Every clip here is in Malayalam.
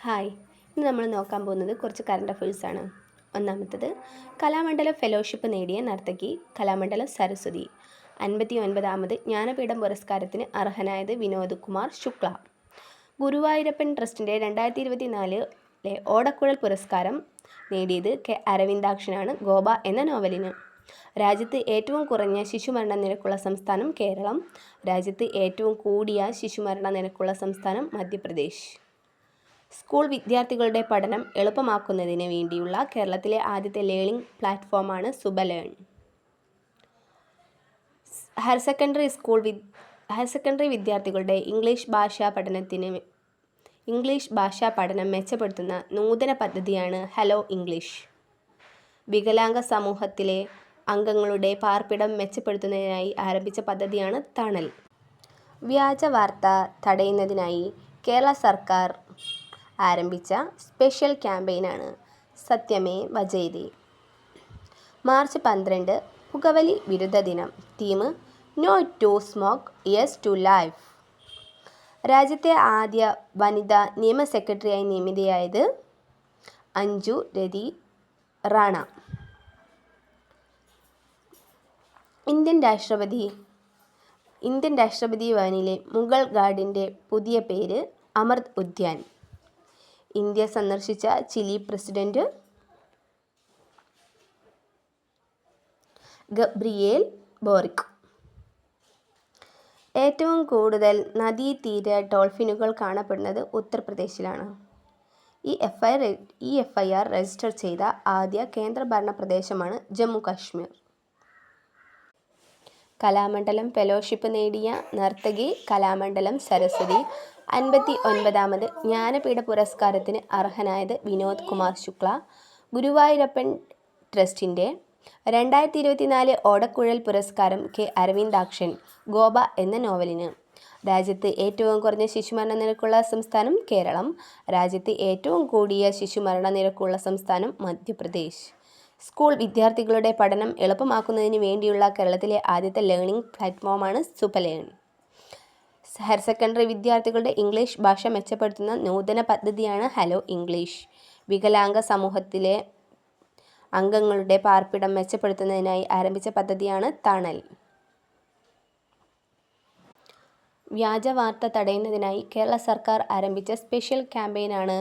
ഹായ്, ഇന്ന് നമ്മൾ നോക്കാൻ പോകുന്നത് കുറച്ച് കറണ്ട് അഫയേഴ്സാണ്. ഒന്നാമത്തത്, കലാമണ്ഡലം ഫെലോഷിപ്പ് നേടിയ നർത്തകി കലാമണ്ഡലം സരസ്വതി. 59ാമത് ജ്ഞാനപീഠം പുരസ്കാരത്തിന് അർഹനായത് വിനോദ് കുമാർ ശുക്ല. ഗുരുവായൂരപ്പൻ ട്രസ്റ്റിൻ്റെ 2024 ഓടക്കുഴൽ പുരസ്കാരം നേടിയത് കെ അരവിന്ദാക്ഷനാണ് ഗോപ എന്ന നോവലിന്. രാജ്യത്ത് ഏറ്റവും കുറഞ്ഞ ശിശുമരണ നിരക്കുള്ള സംസ്ഥാനം കേരളം. രാജ്യത്ത് ഏറ്റവും കൂടിയ ശിശുമരണ നിരക്കുള്ള സംസ്ഥാനം മധ്യപ്രദേശ്. സ്കൂൾ വിദ്യാർത്ഥികളുടെ പഠനം എളുപ്പമാക്കുന്നതിന് വേണ്ടിയുള്ള കേരളത്തിലെ ആദ്യത്തെ ലേണിംഗ് പ്ലാറ്റ്ഫോമാണ് സുബലേൺ. ഹയർ സെക്കൻഡറി വിദ്യാർത്ഥികളുടെ ഇംഗ്ലീഷ് ഭാഷാ പഠനം മെച്ചപ്പെടുത്തുന്ന നൂതന പദ്ധതിയാണ് ഹലോ ഇംഗ്ലീഷ്. വികലാംഗ സമൂഹത്തിലെ അംഗങ്ങളുടെ പാർപ്പിടം മെച്ചപ്പെടുത്തുന്നതിനായി ആരംഭിച്ച പദ്ധതിയാണ് തണൽ. വ്യാജ വാർത്ത തടയുന്നതിനായി കേരള സർക്കാർ ആരംഭിച്ച സ്പെഷ്യൽ ക്യാമ്പയിനാണ് സത്യമേവ ജയതേ. മാർച്ച് 12 പുകവലി വിരുദ്ധ ദിനം. Theme no to smoke, yes to life. രാജ്യത്തെ ആദ്യ വനിതാ നിയമ സെക്രട്ടറിയായി നിയമിതയായത് അഞ്ജു രതി റാണ. ഇന്ത്യൻ രാഷ്ട്രപതി ഭവനിലെ മുഗൾ ഗാർഡൻ്റെ പുതിയ പേര് അമൃത് ഉദ്യാൻ. ഇന്ത്യ സന്ദർശിച്ച ചിലി പ്രസിഡന്റ് ഗബ്രിയേൽ ബോറിക്. ഏറ്റവും കൂടുതൽ നദീതീര ഡോൾഫിനുകൾ കാണപ്പെടുന്നത് ഉത്തർപ്രദേശിലാണ്. ഈ എഫ്.ഐ.ആർ. രജിസ്റ്റർ ചെയ്ത ആദ്യ കേന്ദ്രഭരണ പ്രദേശമാണ് ജമ്മു കാശ്മീർ. കലാമണ്ഡലം ഫെലോഷിപ്പ് നേടിയ നർത്തകി കലാമണ്ഡലം സരസ്വതി. 59ാമത് ജ്ഞാനപീഠ പുരസ്കാരത്തിന് അർഹനായത് വിനോദ് കുമാർ ശുക്ല. ഗുരുവായൂരപ്പൻ ട്രസ്റ്റിൻ്റെ 2024 ഓടക്കുഴൽ പുരസ്കാരം കെ അരവിന്ദാക്ഷൻ ഗോപ എന്ന നോവലിന്. രാജ്യത്ത് ഏറ്റവും കുറഞ്ഞ ശിശുമരണ നിരക്കുള്ള സംസ്ഥാനം കേരളം. രാജ്യത്ത് ഏറ്റവും കൂടിയ ശിശുമരണ നിരക്കുള്ള സംസ്ഥാനം മധ്യപ്രദേശ്. സ്കൂൾ വിദ്യാർത്ഥികളുടെ പഠനം എളുപ്പമാക്കുന്നതിന് വേണ്ടിയുള്ള കേരളത്തിലെ ആദ്യത്തെ ലേണിംഗ് പ്ലാറ്റ്ഫോമാണ് സുബലേൺ. ഹയർ സെക്കൻഡറി വിദ്യാർത്ഥികളുടെ ഇംഗ്ലീഷ് ഭാഷ മെച്ചപ്പെടുത്തുന്ന നൂതന പദ്ധതിയാണ് ഹലോ ഇംഗ്ലീഷ്. വികലാംഗ സമൂഹത്തിലെ അംഗങ്ങളുടെ പാർപ്പിടം മെച്ചപ്പെടുത്തുന്നതിനായി ആരംഭിച്ച പദ്ധതിയാണ് തണൽ. വ്യാജ വാർത്ത തടയുന്നതിനായി കേരള സർക്കാർ ആരംഭിച്ച സ്പെഷ്യൽ ക്യാമ്പയിനാണ്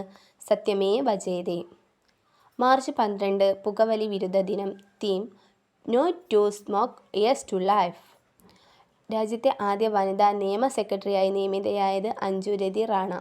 സത്യമേവ ജയതേ. മാർച്ച് 12 പുകവലി വിരുദ്ധ ദിനം. Theme no to smoke, yes to life. രാജ്യത്തെ ആദ്യ വനിതാ നിയമ സെക്രട്ടറിയായി നിയമിതയായത് അഞ്ജു രതി റാണ.